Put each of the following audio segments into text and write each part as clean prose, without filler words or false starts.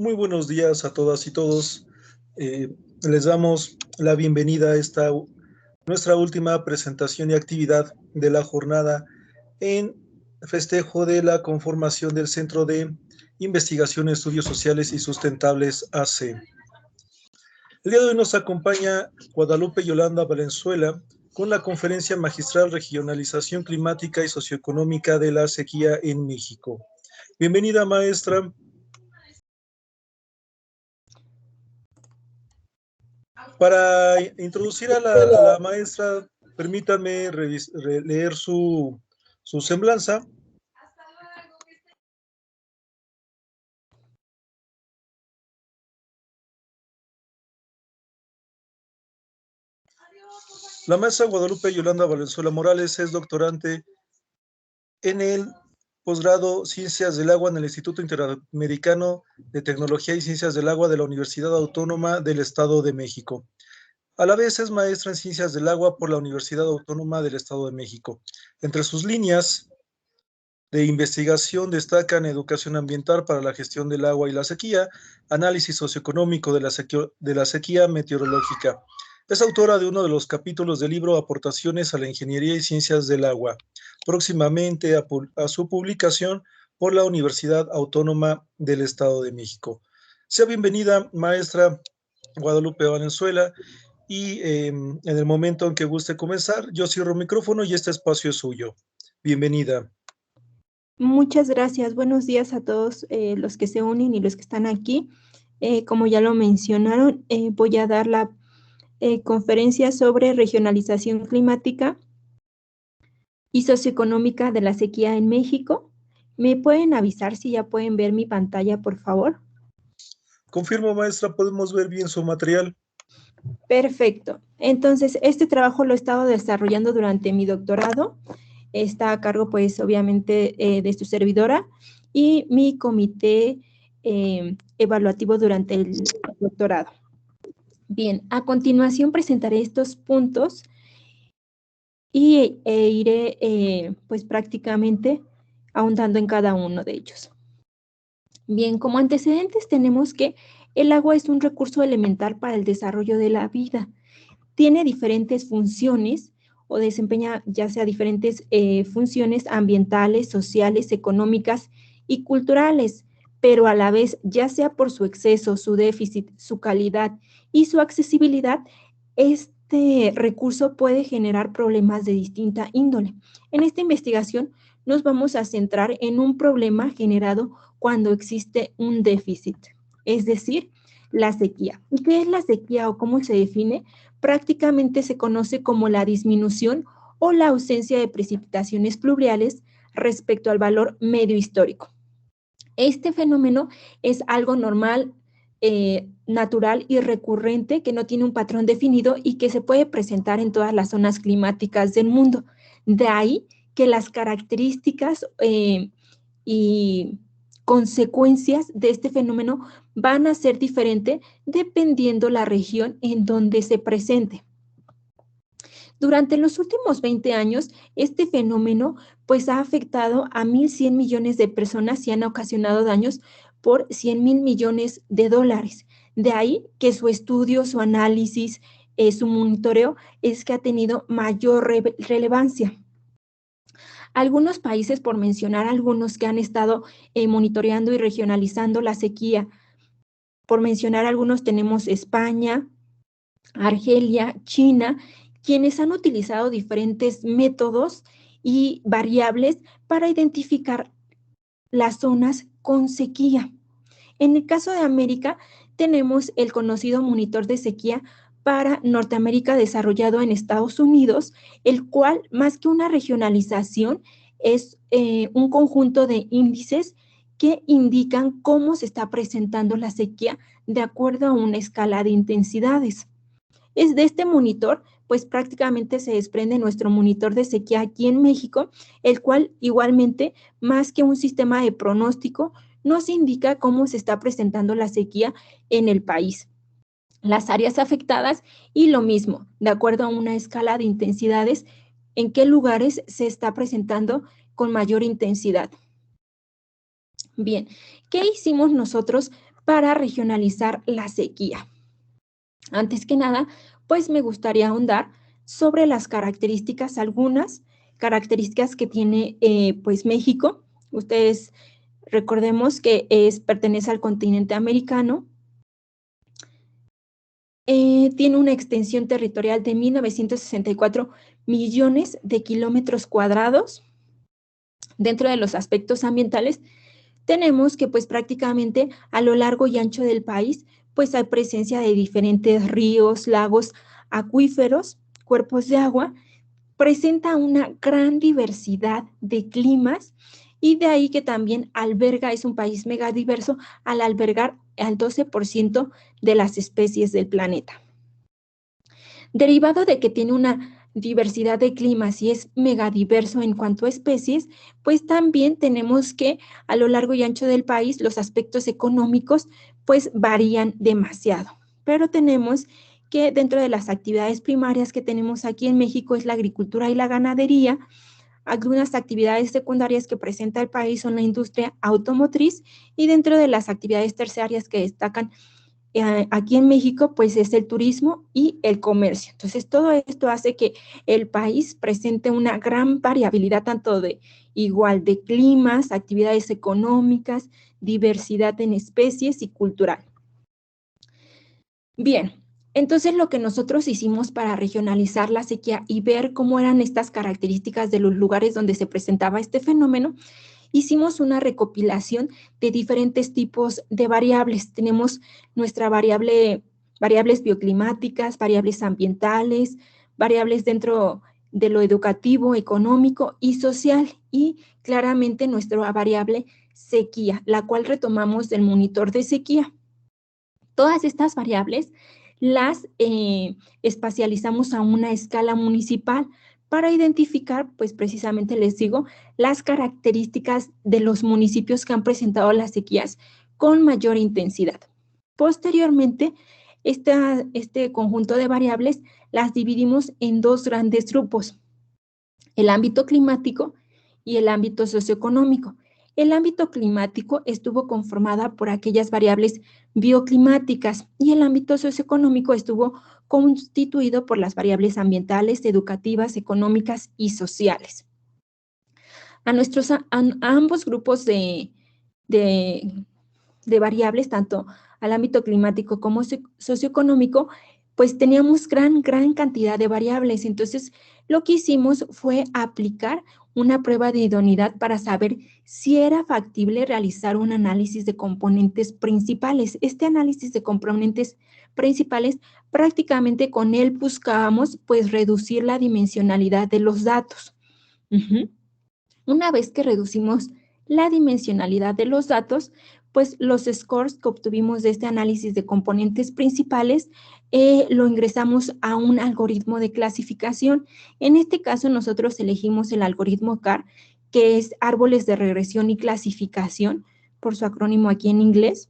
Muy buenos días a todas y todos. Les damos la bienvenida a nuestra última presentación y actividad de la jornada en festejo de la conformación del Centro de Investigación, Estudios Sociales y Sustentables AC. El día de hoy nos acompaña Guadalupe Yolanda Valenzuela con la conferencia magistral Regionalización Climática y Socioeconómica de la Sequía en México. Bienvenida, maestra. Para introducir a la maestra, permítanme leer su semblanza. La maestra Guadalupe Yolanda Valenzuela Morales es doctorante en el posgrado Ciencias del Agua en el Instituto Interamericano de Tecnología y Ciencias del Agua de la Universidad Autónoma del Estado de México. A la vez es maestra en Ciencias del Agua por la Universidad Autónoma del Estado de México. Entre sus líneas de investigación destacan educación ambiental para la gestión del agua y la sequía, análisis socioeconómico de la sequía meteorológica. Es autora de uno de los capítulos del libro Aportaciones a la Ingeniería y Ciencias del Agua, próximamente a su publicación por la Universidad Autónoma del Estado de México. Sea bienvenida, maestra Guadalupe Valenzuela, y en el momento en que guste comenzar, yo cierro el micrófono y este espacio es suyo. Bienvenida. Muchas gracias. Buenos días a todos los que se unen y los que están aquí. Como ya lo mencionaron, voy a dar la conferencia sobre regionalización climática y socioeconómica de la sequía en México. ¿Me pueden avisar si ya pueden ver mi pantalla, por favor? Confirmo, maestra, podemos ver bien su material. Perfecto. Entonces, este trabajo lo he estado desarrollando durante mi doctorado. Está a cargo, pues, obviamente, de su servidora y mi comité evaluativo durante el doctorado. Bien, a continuación presentaré estos puntos y iré, pues, prácticamente ahondando en cada uno de ellos. Bien, como antecedentes tenemos que el agua es un recurso elemental para el desarrollo de la vida. Tiene diferentes funciones o desempeña ya sea diferentes funciones ambientales, sociales, económicas y culturales, pero a la vez, ya sea por su exceso, su déficit, su calidad y su accesibilidad, este recurso puede generar problemas de distinta índole. En esta investigación nos vamos a centrar en un problema generado cuando existe un déficit, es decir, la sequía. ¿Y qué es la sequía o cómo se define? Prácticamente se conoce como la disminución o la ausencia de precipitaciones pluviales respecto al valor medio histórico. Este fenómeno es algo normal, natural y recurrente que no tiene un patrón definido y que se puede presentar en todas las zonas climáticas del mundo. De ahí que las características y consecuencias de este fenómeno van a ser diferentes dependiendo la región en donde se presente. Durante los últimos 20 años, este fenómeno pues ha afectado a 1.100 millones de personas y han ocasionado daños por 100.000 millones de dólares. De ahí que su estudio, su análisis, su monitoreo es que ha tenido mayor relevancia. Algunos países, por mencionar algunos que han estado monitoreando y regionalizando la sequía, por mencionar algunos tenemos España, Argelia, China, quienes han utilizado diferentes métodos y variables para identificar las zonas con sequía. En el caso de América, tenemos el conocido monitor de sequía para Norteamérica desarrollado en Estados Unidos, el cual, más que una regionalización, es un conjunto de índices que indican cómo se está presentando la sequía de acuerdo a una escala de intensidades. Es de este monitor, pues prácticamente se desprende nuestro monitor de sequía aquí en México, el cual igualmente, más que un sistema de pronóstico, nos indica cómo se está presentando la sequía en el país, las áreas afectadas y lo mismo, de acuerdo a una escala de intensidades, en qué lugares se está presentando con mayor intensidad. Bien, ¿qué hicimos nosotros para regionalizar la sequía. Antes que nada, pues me gustaría ahondar sobre las características, algunas características que tiene pues México. Ustedes recordemos que pertenece al continente americano. Tiene una extensión territorial de 1.964 millones de kilómetros cuadrados. Dentro de los aspectos ambientales, tenemos que pues prácticamente a lo largo y ancho del país, pues hay presencia de diferentes ríos, lagos, acuíferos, cuerpos de agua, presenta una gran diversidad de climas y de ahí que también alberga, es un país megadiverso al albergar al 12% de las especies del planeta. Derivado de que tiene una diversidad de climas y es megadiverso en cuanto a especies, pues también tenemos que a lo largo y ancho del país los aspectos económicos pues varían demasiado. Pero tenemos que dentro de las actividades primarias que tenemos aquí en México es la agricultura y la ganadería. Algunas actividades secundarias que presenta el país son la industria automotriz y dentro de las actividades terciarias que destacan aquí en México, pues es el turismo y el comercio. Entonces, todo esto hace que el país presente una gran variabilidad, tanto de igual de climas, actividades económicas, diversidad en especies y cultural. Bien, entonces lo que nosotros hicimos para regionalizar la sequía y ver cómo eran estas características de los lugares donde se presentaba este fenómeno, hicimos una recopilación de diferentes tipos de variables. Tenemos nuestra variables bioclimáticas, variables ambientales, variables dentro de lo educativo, económico y social, y claramente nuestra variable sequía, la cual retomamos del monitor de sequía. Todas estas variables las espacializamos a una escala municipal para identificar, pues precisamente les digo, las características de los municipios que han presentado las sequías con mayor intensidad. Posteriormente, este conjunto de variables las dividimos en dos grandes grupos, el ámbito climático y el ámbito socioeconómico. El ámbito climático estuvo conformada por aquellas variables bioclimáticas y el ámbito socioeconómico estuvo constituido por las variables ambientales, educativas, económicas y sociales. A ambos grupos de variables, tanto al ámbito climático como socioeconómico, pues teníamos gran cantidad de variables. Entonces, lo que hicimos fue aplicar una prueba de idoneidad para saber si era factible realizar un análisis de componentes principales. Este análisis de componentes principales, prácticamente con él buscábamos pues reducir la dimensionalidad de los datos. Una vez que reducimos la dimensionalidad de los datos, pues los scores que obtuvimos de este análisis de componentes principales lo ingresamos a un algoritmo de clasificación. En este caso, nosotros elegimos el algoritmo CAR, que es Árboles de Regresión y Clasificación, por su acrónimo aquí en inglés.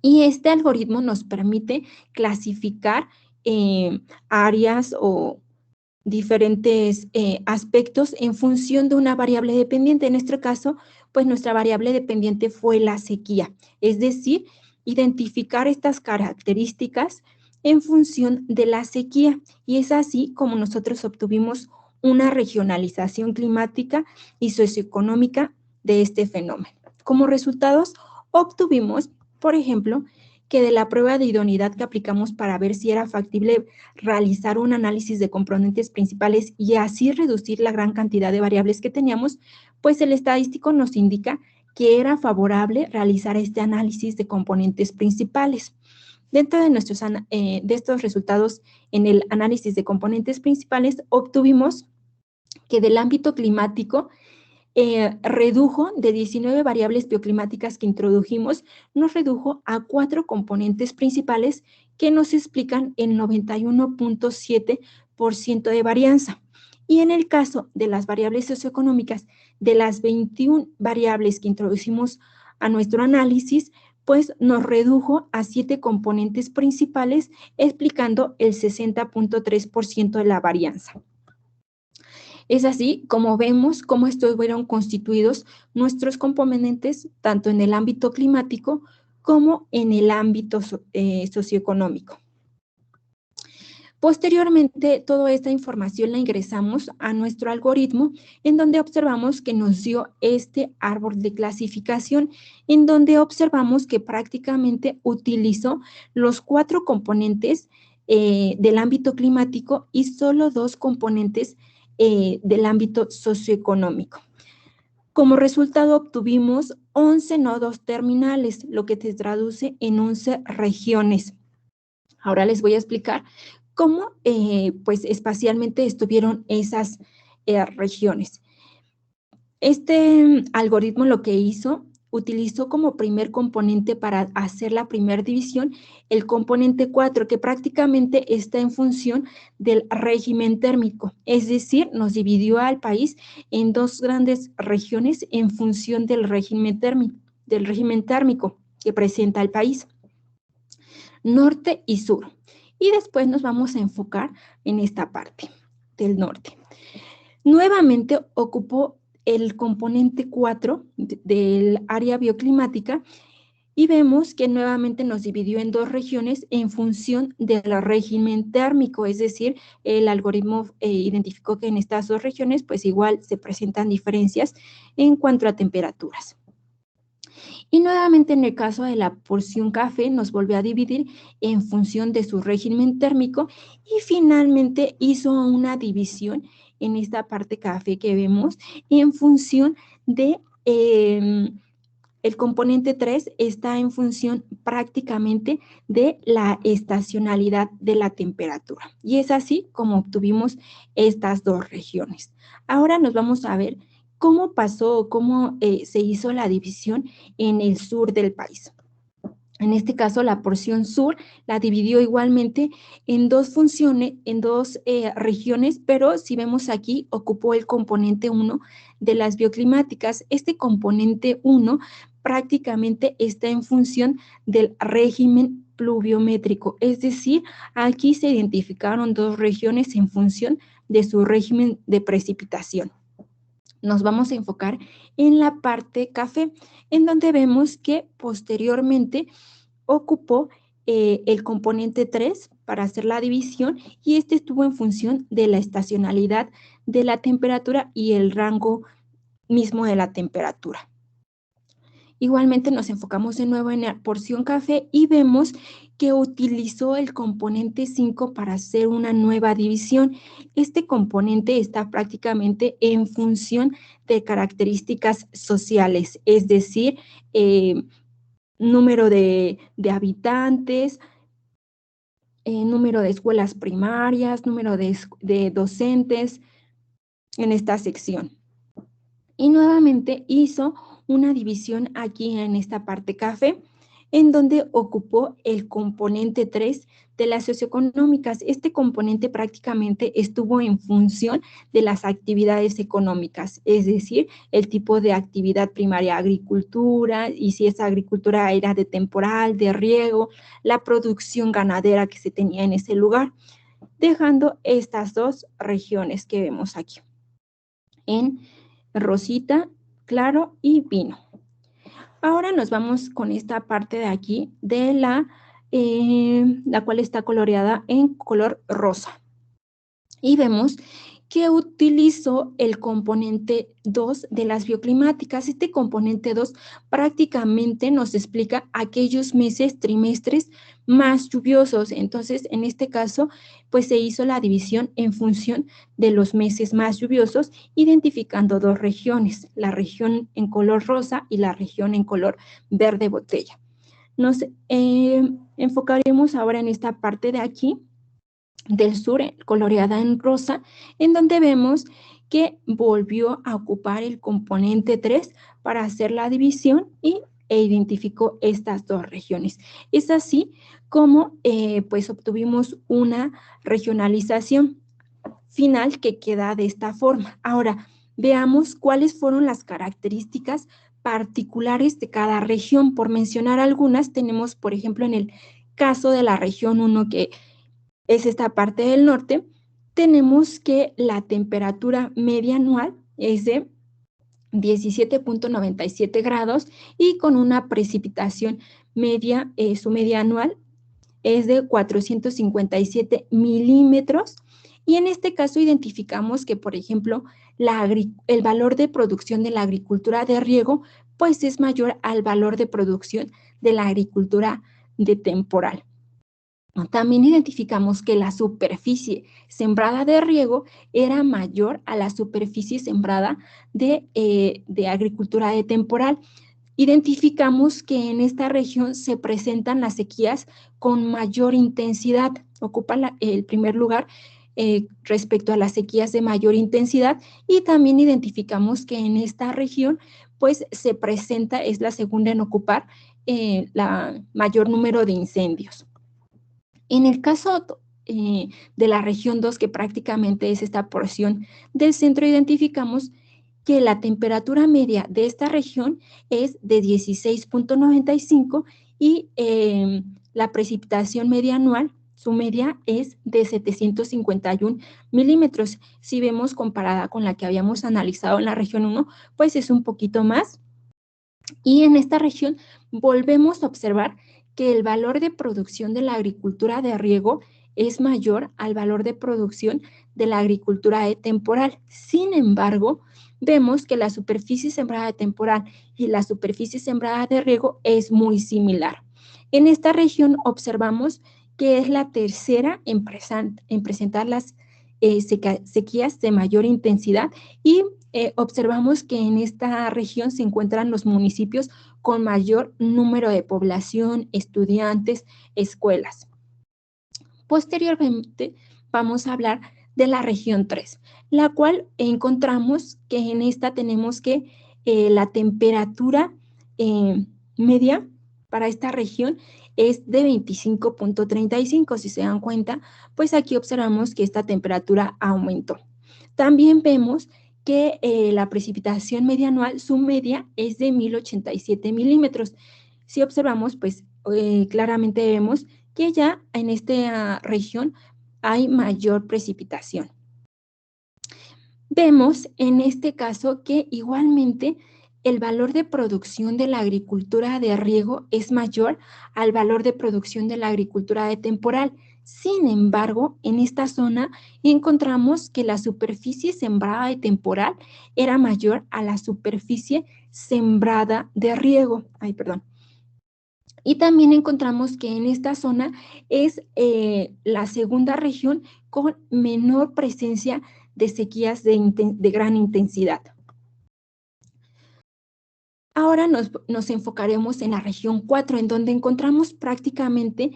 Y este algoritmo nos permite clasificar áreas o diferentes aspectos en función de una variable dependiente. En este caso, pues nuestra variable dependiente fue la sequía, es decir, identificar estas características en función de la sequía. Y es así como nosotros obtuvimos una regionalización climática y socioeconómica de este fenómeno. Como resultados, obtuvimos, por ejemplo, que de la prueba de idoneidad que aplicamos para ver si era factible realizar un análisis de componentes principales y así reducir la gran cantidad de variables que teníamos, pues el estadístico nos indica que era favorable realizar este análisis de componentes principales. Dentro de estos resultados en el análisis de componentes principales, obtuvimos que del ámbito climático redujo de 19 variables bioclimáticas que introdujimos, nos redujo a 4 componentes principales que nos explican el 91.7% de varianza. Y en el caso de las variables socioeconómicas, de las 21 variables que introducimos a nuestro análisis, pues nos redujo a 7 componentes principales, explicando el 60.3% de la varianza. Es así como vemos cómo estuvieron constituidos nuestros componentes tanto en el ámbito climático como en el ámbito socioeconómico. Posteriormente, toda esta información la ingresamos a nuestro algoritmo, en donde observamos que nos dio este árbol de clasificación, en donde observamos que prácticamente utilizó los 4 componentes del ámbito climático y solo 2 componentes del ámbito socioeconómico. Como resultado obtuvimos 11 nodos terminales, lo que se traduce en 11 regiones. Ahora les voy a explicar cómo pues espacialmente estuvieron esas regiones. Este algoritmo lo que hizo, utilizó como primer componente para hacer la primera división el componente 4, que prácticamente está en función del régimen térmico, es decir, nos dividió al país en 2 grandes regiones en función del régimen térmico que presenta el país, norte y sur. Y después nos vamos a enfocar en esta parte del norte. Nuevamente ocupó el componente 4 del área bioclimática y vemos que nuevamente nos dividió en 2 regiones en función del régimen térmico, es decir, el algoritmo identificó que en estas 2 regiones pues igual se presentan diferencias en cuanto a temperaturas. Y nuevamente en el caso de la porción café nos volvió a dividir en función de su régimen térmico y finalmente hizo una división en esta parte café que vemos en función de el componente 3 está en función prácticamente de la estacionalidad de la temperatura. Y es así como obtuvimos estas 2 regiones. Ahora nos vamos a ver cómo pasó, cómo se hizo la división en el sur del país. En este caso, la porción sur la dividió igualmente en 2 funciones, en 2 regiones, pero si vemos aquí, ocupó el componente 1 de las bioclimáticas. Este componente 1 prácticamente está en función del régimen pluviométrico, es decir, aquí se identificaron 2 regiones en función de su régimen de precipitación. Nos vamos a enfocar en la parte café, en donde vemos que posteriormente ocupó el componente 3 para hacer la división y este estuvo en función de la estacionalidad de la temperatura y el rango mismo de la temperatura. Igualmente nos enfocamos de nuevo en la porción café y vemos que utilizó el componente 5 para hacer una nueva división. Este componente está prácticamente en función de características sociales, es decir, número de habitantes, número de escuelas primarias, número de docentes en esta sección. Y nuevamente hizo una división aquí en esta parte café, en donde ocupó el componente 3 de las socioeconómicas. Este componente prácticamente estuvo en función de las actividades económicas, es decir, el tipo de actividad primaria, agricultura, y si esa agricultura era de temporal, de riego, la producción ganadera que se tenía en ese lugar, dejando estas 2 regiones que vemos aquí, en rosita, claro y vino. Ahora nos vamos con esta parte de aquí de la cual está coloreada en color rosa. Y vemos que utilizó el componente 2 de las bioclimáticas. Este componente 2 prácticamente nos explica aquellos meses, trimestres más lluviosos. Entonces, en este caso, pues se hizo la división en función de los meses más lluviosos, identificando 2 regiones, la región en color rosa y la región en color verde botella. Nos enfocaremos ahora en esta parte de aquí, del sur, coloreada en rosa, en donde vemos que volvió a ocupar el componente 3 para hacer la división e identificó estas 2 regiones. Es así como pues obtuvimos una regionalización final que queda de esta forma. Ahora, veamos cuáles fueron las características particulares de cada región. Por mencionar algunas, tenemos, por ejemplo, en el caso de la región 1, que es esta parte del norte, tenemos que la temperatura media anual es de 17.97 grados y con una precipitación media, su media anual es de 457 milímetros. Y en este caso identificamos que, por ejemplo, el valor de producción de la agricultura de riego pues es mayor al valor de producción de la agricultura de temporal. También identificamos que la superficie sembrada de riego era mayor a la superficie sembrada de agricultura de temporal. Identificamos que en esta región se presentan las sequías con mayor intensidad, ocupa el primer lugar respecto a las sequías de mayor intensidad, y también identificamos que en esta región pues se presenta, es la segunda en ocupar la mayor número de incendios. En el caso de la región 2, que prácticamente es esta porción del centro, identificamos que la temperatura media de esta región es de 16.95 y la precipitación media anual, su media es de 751 milímetros. Si vemos comparada con la que habíamos analizado en la región 1, pues es un poquito más. Y en esta región volvemos a observar que el valor de producción de la agricultura de riego es mayor al valor de producción de la agricultura de temporal. Sin embargo, vemos que la superficie sembrada de temporal y la superficie sembrada de riego es muy similar. En esta región observamos que es la tercera en presentar las sequías de mayor intensidad, y observamos que en esta región se encuentran los municipios con mayor número de población, estudiantes, escuelas. Posteriormente vamos a hablar de la región 3, la cual encontramos que en esta tenemos que la temperatura media para esta región es de 25.35. Si se dan cuenta, pues aquí observamos que esta temperatura aumentó. También vemos que la precipitación media anual, su media es de 1087 milímetros. Si observamos, pues claramente vemos que ya en esta región hay mayor precipitación. Vemos en este caso que igualmente el valor de producción de la agricultura de riego es mayor al valor de producción de la agricultura de temporal. Sin embargo, en esta zona encontramos que la superficie sembrada de temporal era mayor a la superficie sembrada de riego. Y también encontramos que en esta zona es la segunda región con menor presencia de sequías de gran intensidad. Ahora nos enfocaremos en la región 4, en donde encontramos prácticamente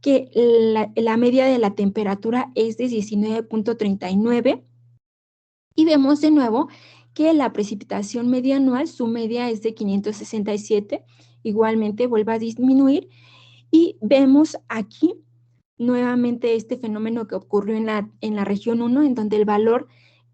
que la media de la temperatura es de 19.39, y vemos de nuevo que la precipitación media anual, su media es de 567, igualmente vuelve a disminuir, y vemos aquí nuevamente este fenómeno que ocurrió en la región 1, en donde el valor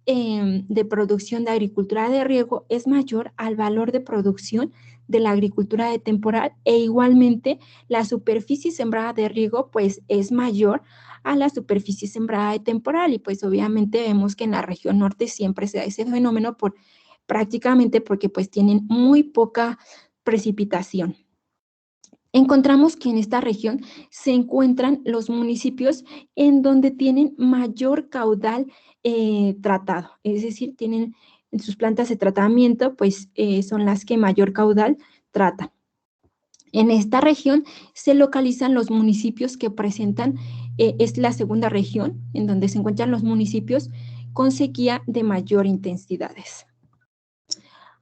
de producción de agricultura de riego es mayor al valor de producción de la agricultura de temporal, e igualmente la superficie sembrada de riego pues es mayor a la superficie sembrada de temporal, y pues obviamente vemos que en la región norte siempre se da ese fenómeno prácticamente porque pues tienen muy poca precipitación. Encontramos que en esta región se encuentran los municipios en donde tienen mayor caudal tratado, es decir, tienen en sus plantas de tratamiento, pues son las que mayor caudal tratan. En esta región se localizan los municipios que presentan, es la segunda región en donde se encuentran los municipios con sequía de mayor intensidades.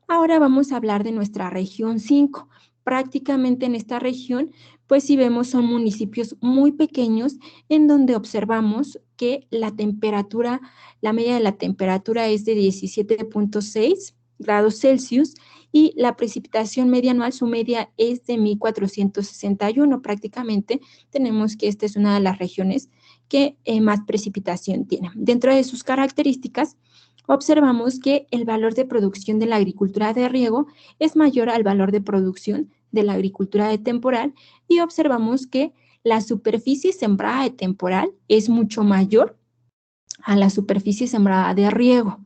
Ahora vamos a hablar de nuestra región 5. Prácticamente en esta región, pues si vemos, son municipios muy pequeños en donde observamos que la media de la temperatura es de 17.6 grados Celsius, y la precipitación media anual, su media es de 1461. Prácticamente tenemos que esta es una de las regiones que más precipitación tiene. Dentro de sus características, observamos que el valor de producción de la agricultura de riego es mayor al valor de producción de la agricultura de temporal, y observamos que la superficie sembrada de temporal es mucho mayor a la superficie sembrada de riego.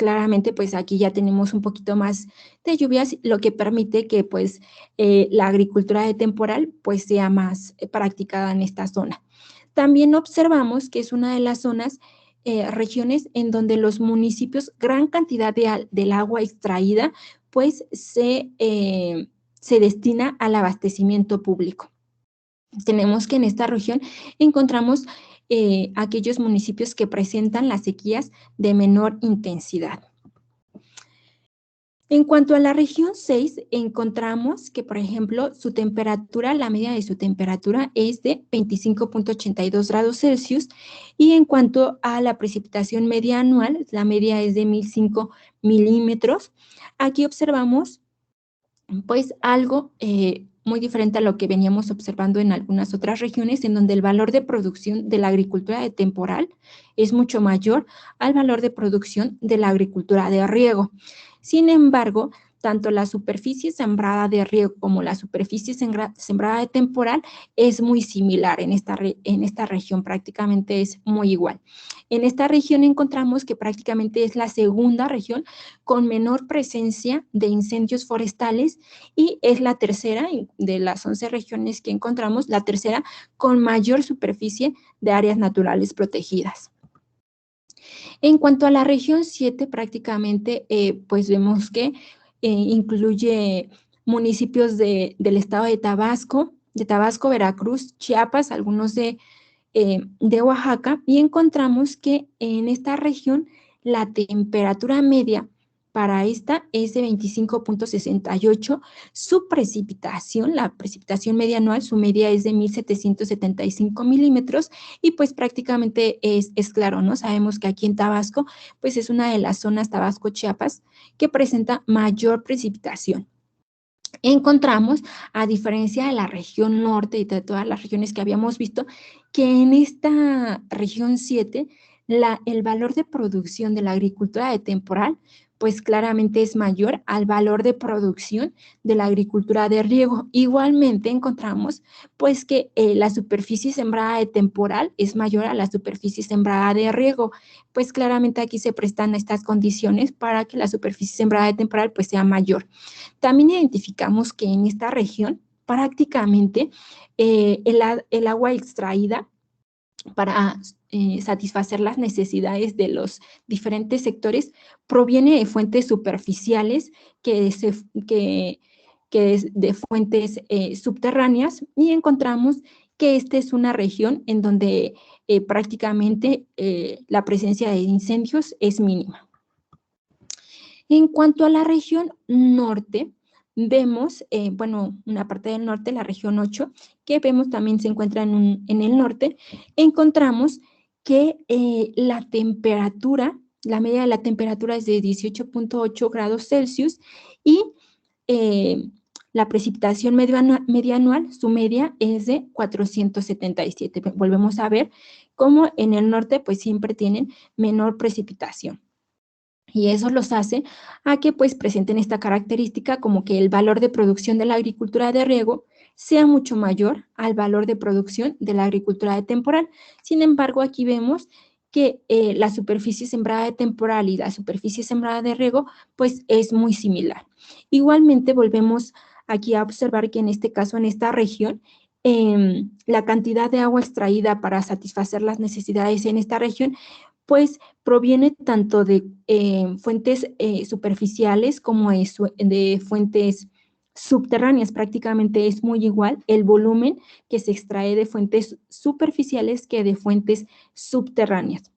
claramente pues aquí ya tenemos un poquito más de lluvias, lo que permite que pues la agricultura de temporal pues sea más practicada en esta zona. También observamos que es una de las zonas, regiones en donde los municipios, gran cantidad del agua extraída pues se destina al abastecimiento público. Tenemos que en esta región encontramos aquellos municipios que presentan las sequías de menor intensidad. En cuanto a la región 6, encontramos que, por ejemplo, su temperatura, la media de su temperatura es de 25.82 grados Celsius, y en cuanto a la precipitación media anual, la media es de 1005 milímetros. Aquí observamos pues algo muy diferente a lo que veníamos observando en algunas otras regiones, en donde el valor de producción de la agricultura de temporal es mucho mayor al valor de producción de la agricultura de riego. Sin embargo, tanto la superficie sembrada de riego como la superficie sembrada de temporal es muy similar en esta región, prácticamente es muy igual. En esta región encontramos que prácticamente es la segunda región con menor presencia de incendios forestales, y es la tercera de las 11 regiones que encontramos, la tercera con mayor superficie de áreas naturales protegidas. En cuanto a la región 7, prácticamente pues vemos que incluye municipios del estado de Tabasco, Veracruz, Chiapas, algunos de Oaxaca, y encontramos que en esta región la temperatura media para esta es de 25.68, su precipitación, la precipitación media anual, su media es de 1,775 milímetros, y pues prácticamente es claro, ¿no? Sabemos que aquí en Tabasco, pues es una de las zonas, Tabasco-Chiapas, que presenta mayor precipitación. Encontramos, a diferencia de la región norte y de todas las regiones que habíamos visto, que en esta región 7, el valor de producción de la agricultura de temporal, pues claramente es mayor al valor de producción de la agricultura de riego. Igualmente encontramos pues que la superficie sembrada de temporal es mayor a la superficie sembrada de riego. Pues claramente aquí se prestan estas condiciones para que la superficie sembrada de temporal pues sea mayor. También identificamos que en esta región prácticamente el agua extraída para satisfacer las necesidades de los diferentes sectores proviene de fuentes superficiales, de fuentes subterráneas, y encontramos que esta es una región en donde prácticamente la presencia de incendios es mínima. En cuanto a la región norte, vemos, una parte del norte, la región 8, que vemos también se encuentra en el norte, encontramos que la media de la temperatura es de 18.8 grados Celsius, y la precipitación media anual, su media es de 477. Volvemos a ver cómo en el norte pues siempre tienen menor precipitación. Y eso los hace a que pues presenten esta característica, como que el valor de producción de la agricultura de riego sea mucho mayor al valor de producción de la agricultura de temporal. Sin embargo, aquí vemos que la superficie sembrada de temporal y la superficie sembrada de riego pues es muy similar. Igualmente volvemos aquí a observar que en este caso, en esta región, la cantidad de agua extraída para satisfacer las necesidades en esta región pues proviene tanto de fuentes superficiales como de fuentes subterráneas. Prácticamente es muy igual el volumen que se extrae de fuentes superficiales que de fuentes subterráneas.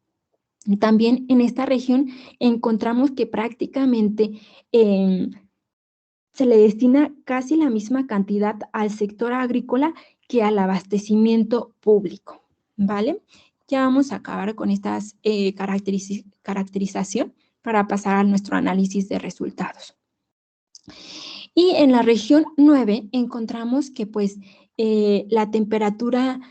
También en esta región encontramos que prácticamente se le destina casi la misma cantidad al sector agrícola que al abastecimiento público, ¿vale? Ya vamos a acabar con estas caracterización para pasar a nuestro análisis de resultados. Y en la región 9 encontramos que pues la temperatura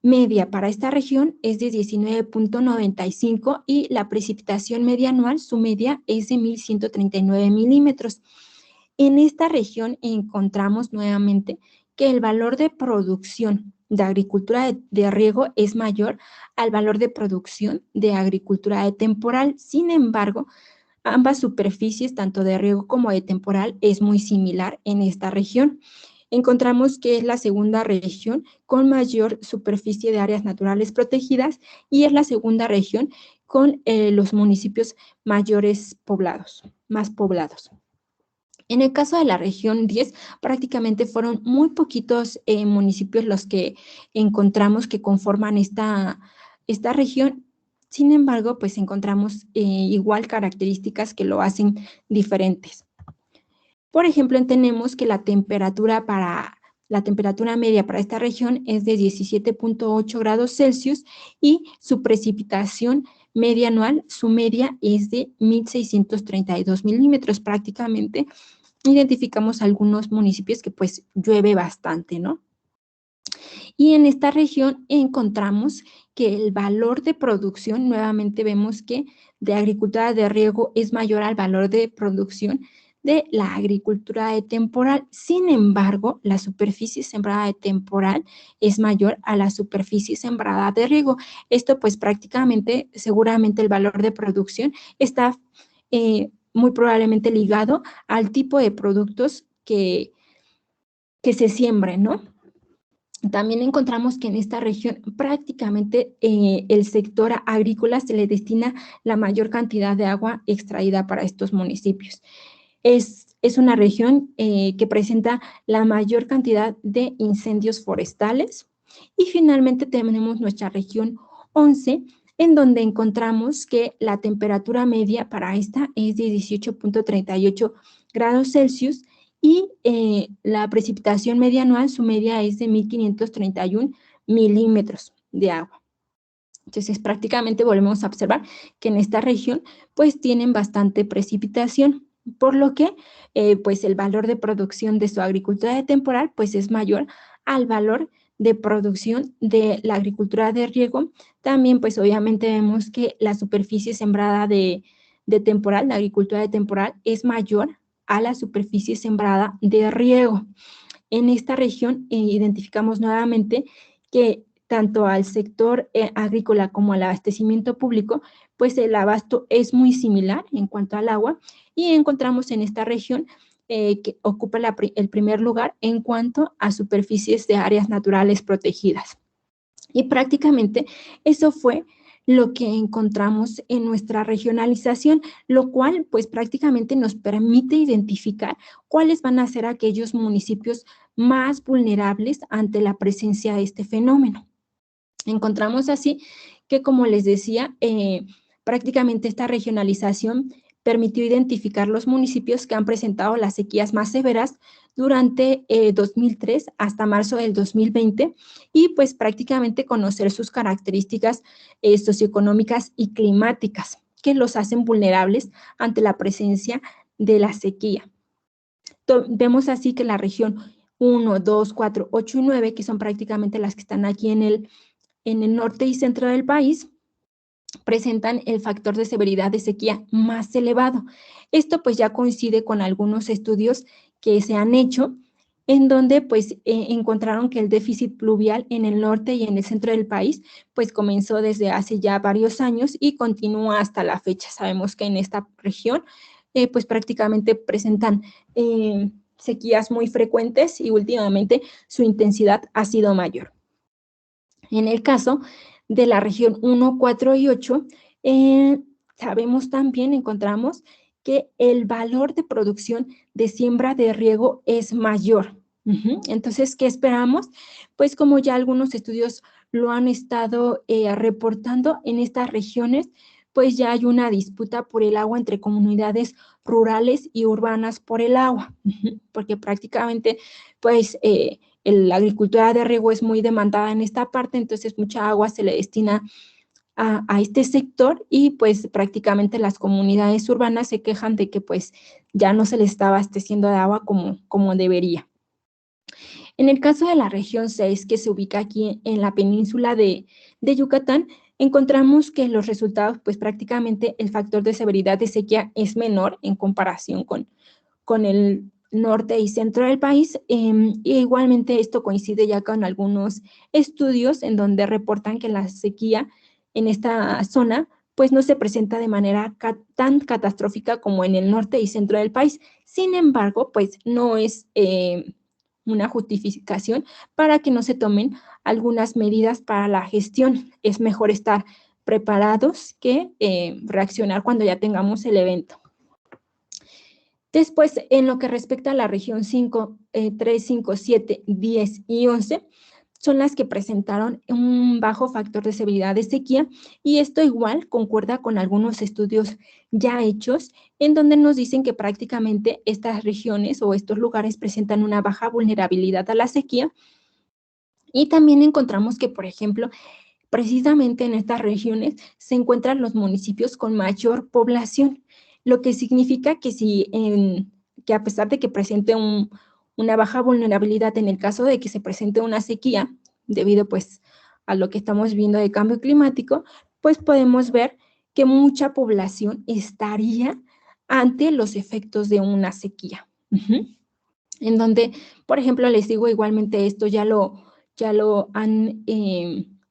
media para esta región es de 19.95, y la precipitación media anual, su media es de 1,139 milímetros. En esta región encontramos nuevamente que el valor de producción de agricultura de riego es mayor al valor de producción de agricultura de temporal. Sin embargo, ambas superficies, tanto de riego como de temporal, es muy similar en esta región. Encontramos que es la segunda región con mayor superficie de áreas naturales protegidas y es la segunda región con los municipios más poblados. En el caso de la región 10, prácticamente fueron muy poquitos municipios los que encontramos que conforman esta región. Sin embargo, pues encontramos igual características que lo hacen diferentes. Por ejemplo, tenemos que la temperatura media para esta región es de 17.8 grados Celsius y su precipitación media anual, su media es de 1.632 milímetros. Prácticamente identificamos algunos municipios que pues llueve bastante, ¿no? Y en esta región encontramos que el valor de producción, nuevamente vemos que de agricultura de riego es mayor al valor de producción de la agricultura de temporal. Sin embargo, la superficie sembrada de temporal es mayor a la superficie sembrada de riego. Esto pues prácticamente, seguramente el valor de producción está muy probablemente ligado al tipo de productos que se siembren, ¿no? También encontramos que en esta región prácticamente el sector agrícola se le destina la mayor cantidad de agua extraída para estos municipios. Es una región que presenta la mayor cantidad de incendios forestales. Y finalmente tenemos nuestra región 11, en donde encontramos que la temperatura media para esta es de 18.38 grados Celsius y la precipitación media anual, su media es de 1.531 milímetros de agua. Entonces, prácticamente volvemos a observar que en esta región, pues, tienen bastante precipitación, por lo que, pues, el valor de producción de su agricultura de temporal, pues, es mayor al valor de producción de la agricultura de riego. También, pues, obviamente vemos que la superficie sembrada de temporal, la agricultura de temporal, es mayor a la superficie sembrada de riego. En esta región identificamos nuevamente que tanto al sector agrícola como al abastecimiento público, pues el abasto es muy similar en cuanto al agua y encontramos en esta región que ocupa el primer lugar en cuanto a superficies de áreas naturales protegidas. Y prácticamente eso fue lo que encontramos en nuestra regionalización, lo cual pues prácticamente nos permite identificar cuáles van a ser aquellos municipios más vulnerables ante la presencia de este fenómeno. Encontramos así que, como les decía, prácticamente esta regionalización permitió identificar los municipios que han presentado las sequías más severas durante 2003 hasta marzo del 2020 y pues prácticamente conocer sus características socioeconómicas y climáticas que los hacen vulnerables ante la presencia de la sequía. Vemos así que la región 1, 2, 4, 8 y 9, que son prácticamente las que están aquí en el norte y centro del país, presentan el factor de severidad de sequía más elevado. Esto pues ya coincide con algunos estudios que se han hecho en donde pues encontraron que el déficit pluvial en el norte y en el centro del país pues comenzó desde hace ya varios años y continúa hasta la fecha. Sabemos que en esta región pues prácticamente presentan sequías muy frecuentes y últimamente su intensidad ha sido mayor. En el caso de la región 1, 4 y 8, sabemos también, encontramos que el valor de producción de siembra de riego es mayor. Entonces, ¿qué esperamos? Pues como ya algunos estudios lo han estado reportando en estas regiones, pues ya hay una disputa por el agua entre comunidades rurales y urbanas por el agua, porque prácticamente, pues, la agricultura de riego es muy demandada en esta parte, entonces mucha agua se le destina a este sector y pues prácticamente las comunidades urbanas se quejan de que pues ya no se les está abasteciendo de agua como debería. En el caso de la región 6, que se ubica aquí en la península de Yucatán, encontramos que los resultados, pues prácticamente el factor de severidad de sequía es menor en comparación con el norte y centro del país. Y igualmente esto coincide ya con algunos estudios en donde reportan que la sequía en esta zona pues no se presenta de manera tan catastrófica como en el norte y centro del país. Sin embargo, pues no es una justificación para que no se tomen algunas medidas para la gestión. Es mejor estar preparados que reaccionar cuando ya tengamos el evento. Después, en lo que respecta a la región 5, 3, 5, 7, 10 y 11, son las que presentaron un bajo factor de severidad de sequía, y esto igual concuerda con algunos estudios ya hechos en donde nos dicen que prácticamente estas regiones o estos lugares presentan una baja vulnerabilidad a la sequía. Y también encontramos que, por ejemplo, precisamente en estas regiones se encuentran los municipios con mayor población, lo que significa que que a pesar de que presente una baja vulnerabilidad en el caso de que se presente una sequía, debido pues a lo que estamos viendo de cambio climático, pues podemos ver que mucha población estaría ante los efectos de una sequía. En donde, por ejemplo, les digo igualmente esto ya lo han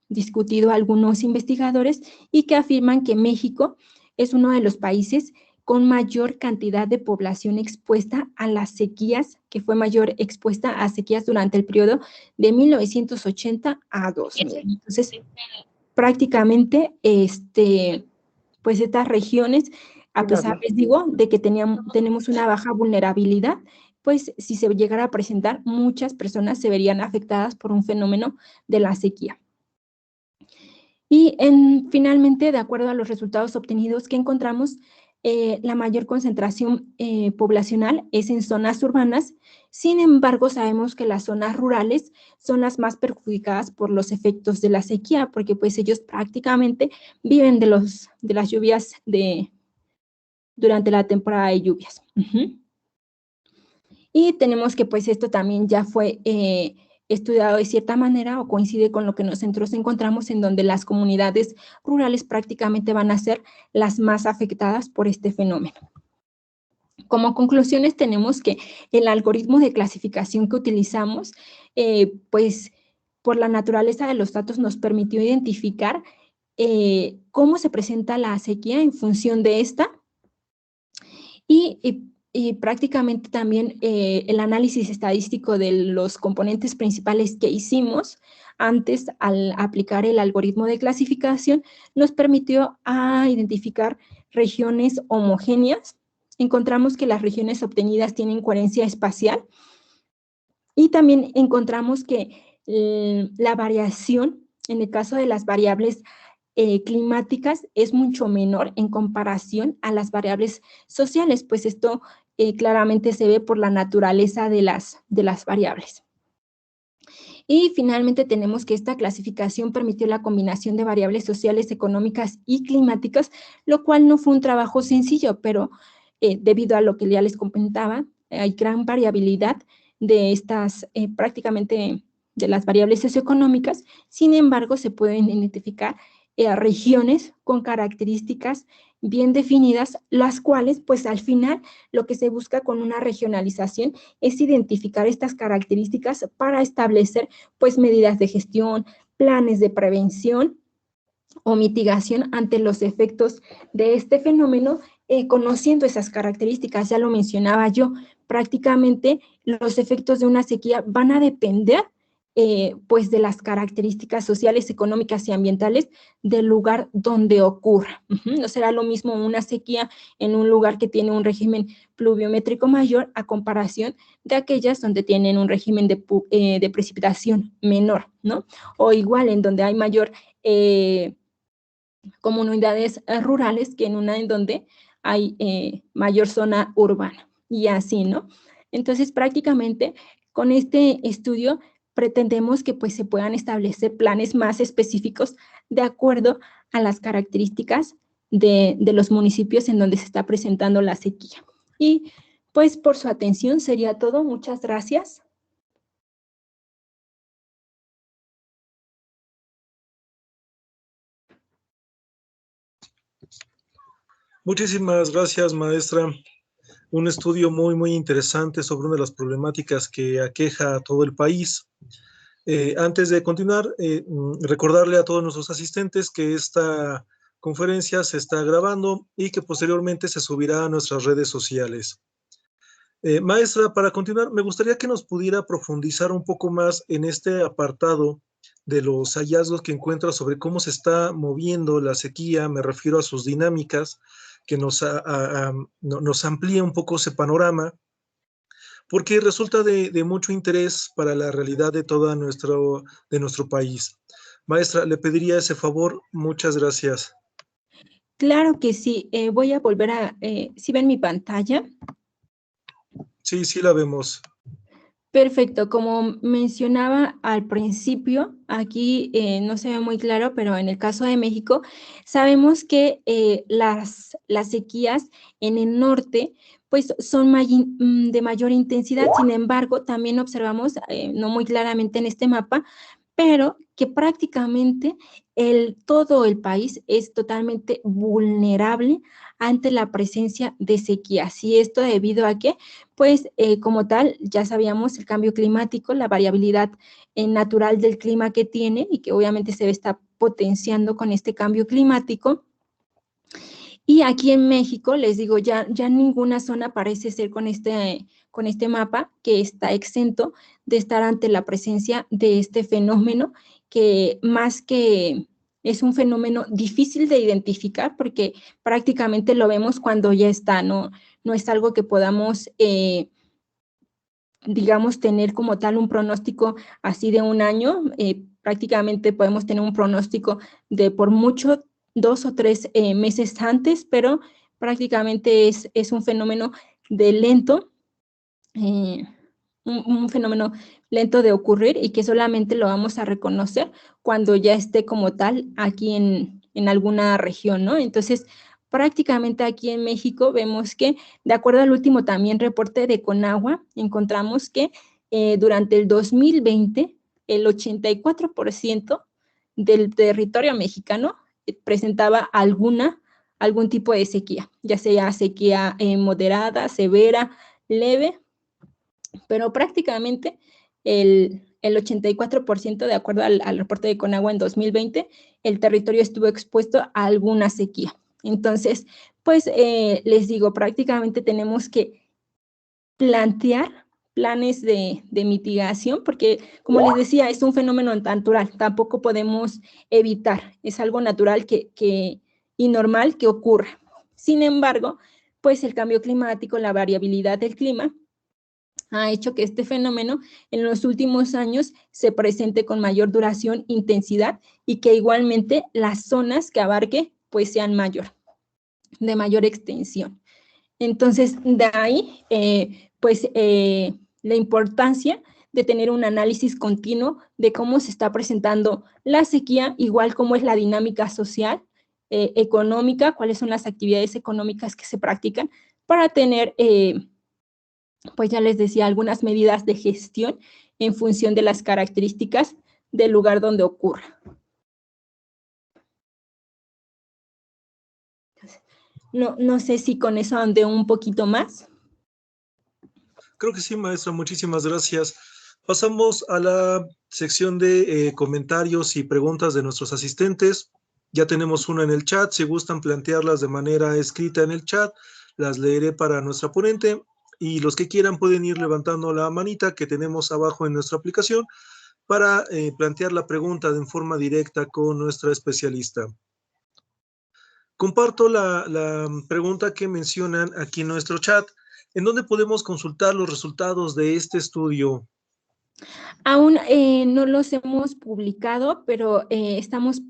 discutido algunos investigadores, y que afirman que México es uno de los países con mayor cantidad de población expuesta a las sequías, que fue mayor expuesta a sequías durante el periodo de 1980 a 2000. Entonces, prácticamente, pues estas regiones, a pesar, les digo, de que tenemos una baja vulnerabilidad, pues si se llegara a presentar, muchas personas se verían afectadas por un fenómeno de la sequía. Y finalmente, de acuerdo a los resultados obtenidos que encontramos, la mayor concentración poblacional es en zonas urbanas. Sin embargo, sabemos que las zonas rurales son las más perjudicadas por los efectos de la sequía, porque pues ellos prácticamente viven de las lluvias durante la temporada de lluvias. Y tenemos que pues esto también ya fue estudiado de cierta manera, o coincide con lo que nosotros encontramos, en donde las comunidades rurales prácticamente van a ser las más afectadas por este fenómeno. Como conclusiones, tenemos que el algoritmo de clasificación que utilizamos, pues por la naturaleza de los datos nos permitió identificar cómo se presenta la sequía en función de esta, y prácticamente también el análisis estadístico de los componentes principales que hicimos antes al aplicar el algoritmo de clasificación nos permitió identificar regiones homogéneas. Encontramos que las regiones obtenidas tienen coherencia espacial, y también encontramos que la variación, en el caso de las variables climáticas, es mucho menor en comparación a las variables sociales, pues esto claramente se ve por la naturaleza de las variables. Y finalmente tenemos que esta clasificación permitió la combinación de variables sociales, económicas y climáticas, lo cual no fue un trabajo sencillo, pero debido a lo que ya les comentaba, hay gran variabilidad de estas prácticamente de las variables socioeconómicas. Sin embargo, se pueden identificar regiones con características bien definidas, las cuales, pues al final, lo que se busca con una regionalización es identificar estas características para establecer, pues, medidas de gestión, planes de prevención o mitigación ante los efectos de este fenómeno, conociendo esas características. Ya lo mencionaba yo, prácticamente los efectos de una sequía van a depender pues de las características sociales, económicas y ambientales del lugar donde ocurra. No será lo mismo una sequía en un lugar que tiene un régimen pluviométrico mayor a comparación de aquellas donde tienen un régimen de precipitación menor, ¿no? O igual en donde hay mayor comunidades rurales que en una en donde hay mayor zona urbana, y así, ¿no? Entonces, prácticamente con este estudio pretendemos que pues se puedan establecer planes más específicos de acuerdo a las características de los municipios en donde se está presentando la sequía. Y pues por su atención sería todo. Muchas gracias. Muchísimas gracias, maestra. Un estudio muy, muy interesante sobre una de las problemáticas que aqueja a todo el país. Antes de continuar, recordarle a todos nuestros asistentes que esta conferencia se está grabando y que posteriormente se subirá a nuestras redes sociales. Maestra, para continuar, me gustaría que nos pudiera profundizar un poco más en este apartado de los hallazgos que encuentra sobre cómo se está moviendo la sequía, me refiero a sus dinámicas, que nos amplía un poco ese panorama, porque resulta de mucho interés para la realidad de de nuestro país. Maestra, le pediría ese favor. Muchas gracias. Claro que sí, voy a volver a, ¿sí ven mi pantalla? Sí, sí la vemos. Perfecto, como mencionaba al principio, aquí no se ve muy claro, pero en el caso de México, sabemos que las sequías en el norte pues son de mayor intensidad. Sin embargo, también observamos, no muy claramente en este mapa, pero que prácticamente todo el país es totalmente vulnerable ante la presencia de sequías. ¿Y esto debido a qué? Pues como tal, ya sabíamos el cambio climático, la variabilidad natural del clima que tiene y que obviamente se está potenciando con este cambio climático. Y aquí en México, les digo, ya ninguna zona parece ser con este mapa que está exento de estar ante la presencia de este fenómeno, que más que es un fenómeno difícil de identificar porque prácticamente lo vemos cuando ya está, no es algo que podamos digamos, tener como tal un pronóstico así de un año. Prácticamente podemos tener un pronóstico de por mucho 2 o 3 meses antes, pero prácticamente es un fenómeno de lento, un fenómeno lento de ocurrir y que solamente lo vamos a reconocer cuando ya esté como tal aquí en alguna región, ¿no? Entonces, prácticamente aquí en México vemos que, de acuerdo al último también reporte de Conagua, encontramos que durante el 2020, el 84% del territorio mexicano presentaba algún tipo de sequía, ya sea sequía moderada, severa, leve, pero prácticamente el 84%, de acuerdo al reporte de Conagua en 2020, el territorio estuvo expuesto a alguna sequía. Entonces, pues les digo, prácticamente tenemos que plantear planes de mitigación, porque como les decía, es un fenómeno natural, tampoco podemos evitar, es algo natural y normal que ocurra. Sin embargo, pues el cambio climático, la variabilidad del clima, ha hecho que este fenómeno en los últimos años se presente con mayor duración, intensidad y que igualmente las zonas que abarque pues sean de mayor extensión. Entonces, de ahí, la importancia de tener un análisis continuo de cómo se está presentando la sequía, igual como es la dinámica social, económica, cuáles son las actividades económicas que se practican para tener pues ya les decía, algunas medidas de gestión en función de las características del lugar donde ocurra. No sé si con eso andé un poquito más. Creo que sí, maestra. Muchísimas gracias. Pasamos a la sección de comentarios y preguntas de nuestros asistentes. Ya tenemos una en el chat. Si gustan plantearlas de manera escrita en el chat, las leeré para nuestra ponente. Y los que quieran pueden ir levantando la manita que tenemos abajo en nuestra aplicación para plantear la pregunta en forma directa con nuestra especialista. Comparto la pregunta que mencionan aquí en nuestro chat. ¿En dónde podemos consultar los resultados de este estudio? Aún no los hemos publicado, pero estamos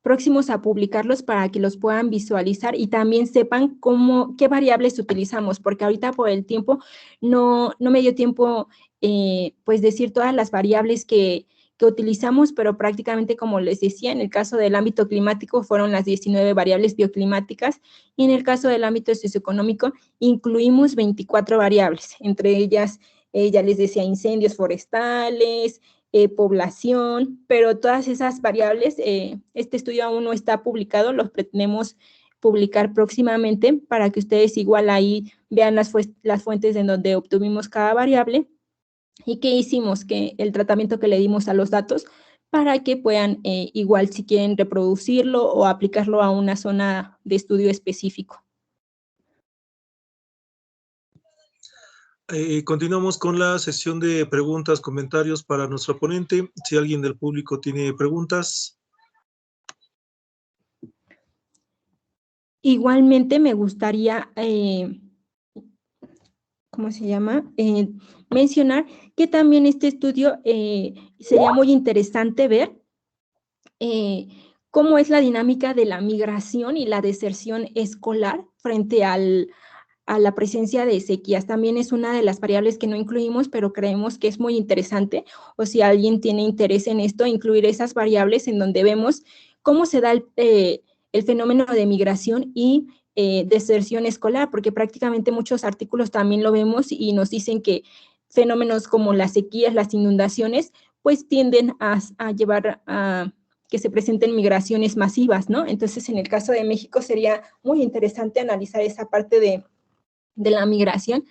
próximos a publicarlos para que los puedan visualizar y también sepan qué variables utilizamos, porque ahorita por el tiempo no me dio tiempo pues decir todas las variables que utilizamos, pero prácticamente como les decía, en el caso del ámbito climático fueron las 19 variables bioclimáticas y en el caso del ámbito socioeconómico incluimos 24 variables, entre ellas ya les decía, incendios forestales, población, pero todas esas variables, este estudio aún no está publicado, los pretendemos publicar próximamente para que ustedes igual ahí vean las fuentes en donde obtuvimos cada variable y qué hicimos, que el tratamiento que le dimos a los datos para que puedan, igual si quieren reproducirlo o aplicarlo a una zona de estudio específico. Continuamos con la sesión de preguntas, comentarios para nuestro ponente. Si alguien del público tiene preguntas. Igualmente me gustaría, ¿cómo se llama? Mencionar que también este estudio sería muy interesante ver cómo es la dinámica de la migración y la deserción escolar frente a la presencia de sequías. También es una de las variables que no incluimos, pero creemos que es muy interesante, o si alguien tiene interés en esto, incluir esas variables en donde vemos cómo se da el fenómeno de migración y deserción escolar, porque prácticamente muchos artículos también lo vemos y nos dicen que fenómenos como las sequías, las inundaciones, pues tienden a llevar a que se presenten migraciones masivas, ¿no? Entonces, en el caso de México sería muy interesante analizar esa parte de la migración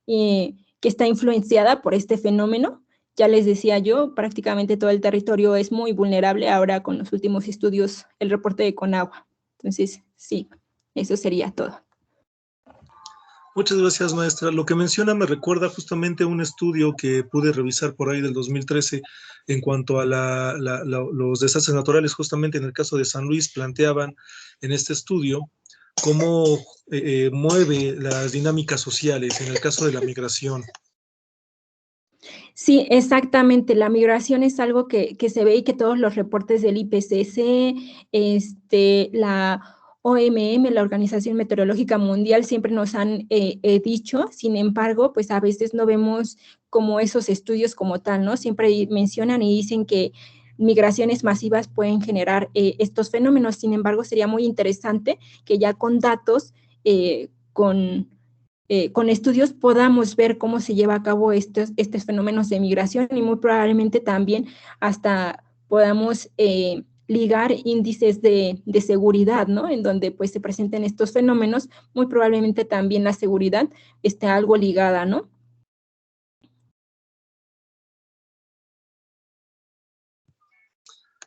que está influenciada por este fenómeno. Ya les decía yo, prácticamente todo el territorio es muy vulnerable ahora con los últimos estudios, el reporte de Conagua. Entonces, sí, eso sería todo. Muchas gracias, maestra. Lo que menciona me recuerda justamente a un estudio que pude revisar por ahí del 2013 en cuanto a los desastres naturales. Justamente en el caso de San Luis planteaban en este estudio cómo mueve las dinámicas sociales en el caso de la migración. Sí, exactamente. La migración es algo que se ve y que todos los reportes del IPCC, la OMM, la Organización Meteorológica Mundial, siempre nos han dicho. Sin embargo, pues a veces no vemos como esos estudios como tal, ¿no? Siempre mencionan y dicen que migraciones masivas pueden generar estos fenómenos. Sin embargo, sería muy interesante que ya con datos, con estudios podamos ver cómo se lleva a cabo estos fenómenos de migración y muy probablemente también hasta podamos ligar índices de seguridad, ¿no? En donde pues se presenten estos fenómenos, muy probablemente también la seguridad esté algo ligada, ¿no?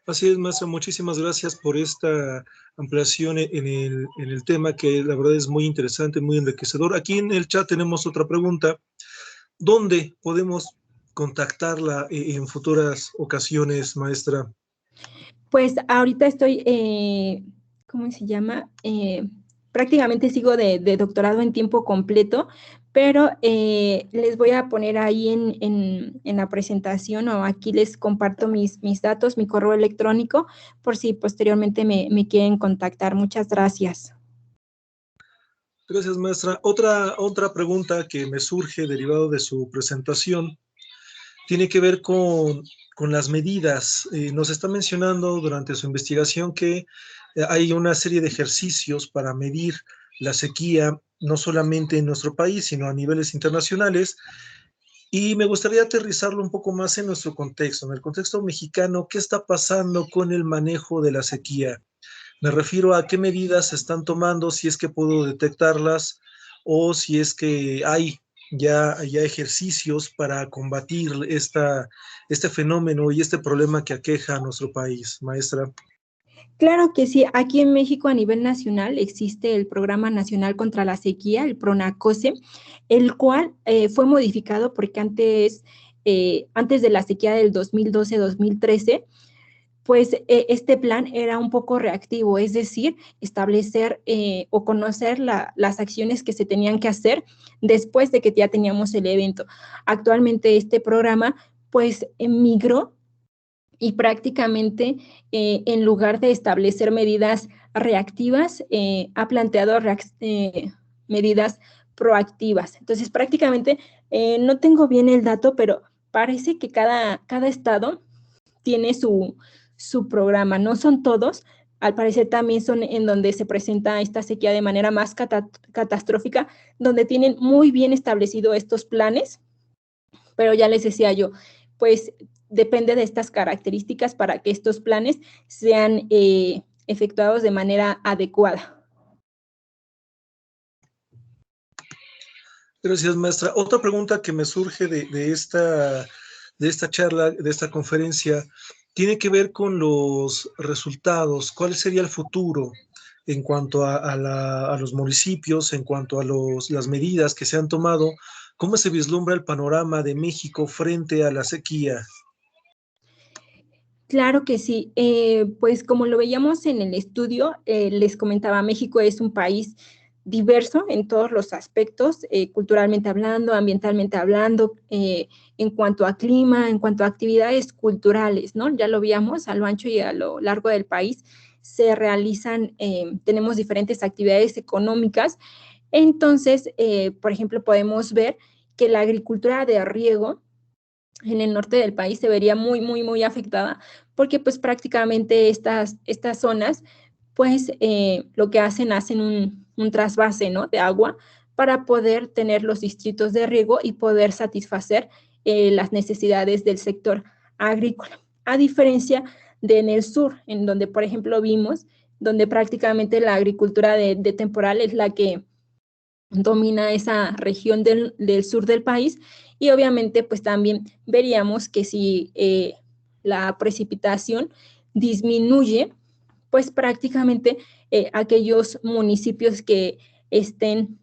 Así es, maestra, muchísimas gracias por esta ampliación en el tema, que la verdad es muy interesante, muy enriquecedor. Aquí en el chat tenemos otra pregunta. ¿Dónde podemos contactarla en futuras ocasiones, maestra? Pues ahorita estoy, ¿cómo se llama? Prácticamente sigo de doctorado en tiempo completo, pero les voy a poner ahí en la presentación o aquí les comparto mis datos, mi correo electrónico, por si posteriormente me quieren contactar. Muchas gracias. Gracias, maestra. Otra pregunta que me surge derivado de su presentación tiene que ver con las medidas. Nos está mencionando durante su investigación que hay una serie de ejercicios para medir la sequía, no solamente en nuestro país, sino a niveles internacionales. Y me gustaría aterrizarlo un poco más en nuestro contexto, en el contexto mexicano. ¿Qué está pasando con el manejo de la sequía? Me refiero a qué medidas se están tomando, si es que puedo detectarlas o si es que hay ya ejercicios para combatir este fenómeno y este problema que aqueja a nuestro país, maestra. Claro que sí, aquí en México a nivel nacional existe el Programa Nacional contra la Sequía, el PRONACOSE, el cual fue modificado porque antes de la sequía del 2012-2013, pues este plan era un poco reactivo, es decir, establecer o conocer las acciones que se tenían que hacer después de que ya teníamos el evento. Actualmente este programa pues migró y prácticamente en lugar de establecer medidas reactivas, ha planteado medidas proactivas. Entonces, prácticamente, no tengo bien el dato, pero parece que cada estado tiene su programa. No son todos, al parecer también son en donde se presenta esta sequía de manera más catastrófica, donde tienen muy bien establecido estos planes, pero ya les decía yo, pues depende de estas características para que estos planes sean efectuados de manera adecuada. Gracias, maestra. Otra pregunta que me surge de esta charla, de esta conferencia, tiene que ver con los resultados. ¿Cuál sería el futuro en cuanto a los municipios, en cuanto a las medidas que se han tomado? ¿Cómo se vislumbra el panorama de México frente a la sequía? Claro que sí. Pues como lo veíamos en el estudio, les comentaba, México es un país diverso en todos los aspectos, culturalmente hablando, ambientalmente hablando, en cuanto a clima, en cuanto a actividades culturales, ¿no? Ya lo veíamos a lo ancho y a lo largo del país se realizan, tenemos diferentes actividades económicas. Entonces, por ejemplo, podemos ver que la agricultura de riego en el norte del país se vería muy, muy, muy afectada, porque pues prácticamente estas zonas, pues lo que hacen un trasvase, ¿no? De agua para poder tener los distritos de riego y poder satisfacer las necesidades del sector agrícola. A diferencia de en el sur, en donde, por ejemplo, vimos, donde prácticamente la agricultura de temporal es la que domina esa región del sur del país y obviamente pues también veríamos que si la precipitación disminuye, pues prácticamente aquellos municipios que estén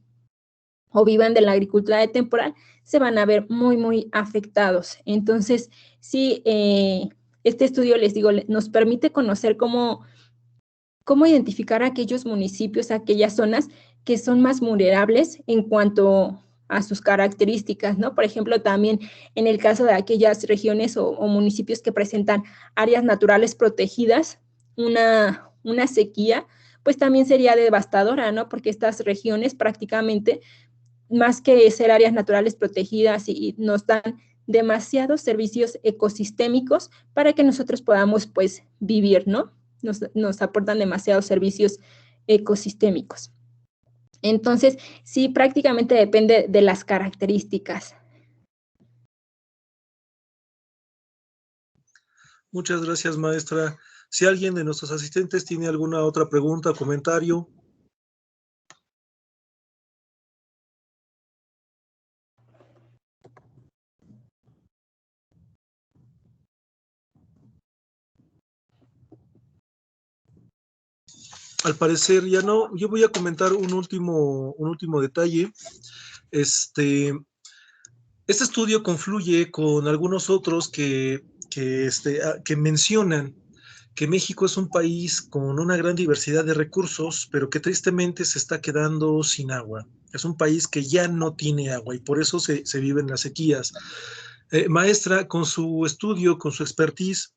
o vivan de la agricultura de temporal se van a ver muy, muy afectados. Entonces, sí, este estudio, les digo, nos permite conocer cómo identificar aquellos municipios, aquellas zonas que son más vulnerables en cuanto a sus características, ¿no? Por ejemplo, también en el caso de aquellas regiones o municipios que presentan áreas naturales protegidas, una sequía, pues también sería devastadora, ¿no? Porque estas regiones prácticamente, más que ser áreas naturales protegidas y nos dan demasiados servicios ecosistémicos para que nosotros podamos, pues, vivir, ¿no? Nos aportan demasiados servicios ecosistémicos. Entonces, sí, prácticamente depende de las características. Muchas gracias, maestra. Si alguien de nuestros asistentes tiene alguna otra pregunta o comentario. Al parecer ya no. Yo voy a comentar un último detalle. Este, este estudio confluye con algunos otros que mencionan que México es un país con una gran diversidad de recursos, pero que tristemente se está quedando sin agua. Es un país que ya no tiene agua y por eso se viven las sequías. Maestra, con su estudio, con su expertise,